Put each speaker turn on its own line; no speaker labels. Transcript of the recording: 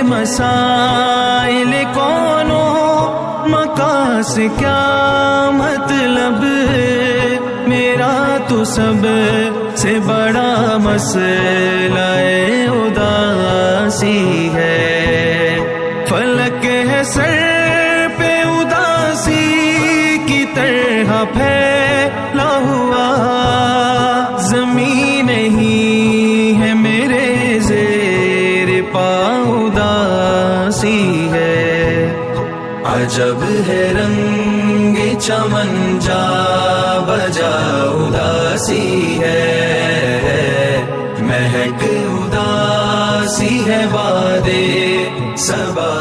مسائل کونو مکان سے کیا مطلب، میرا تو سب سے بڑا مسئلہ اداسی ہے، فلک ہے سر پہ اداسی کی طرح پھیلا ہوا، زمین نہیں ہے میرے زیر پا اداسی ہے، عجب ہے رنگ چمن جا بجا اداسی ہے، مہک اداسی ہے بادے صبا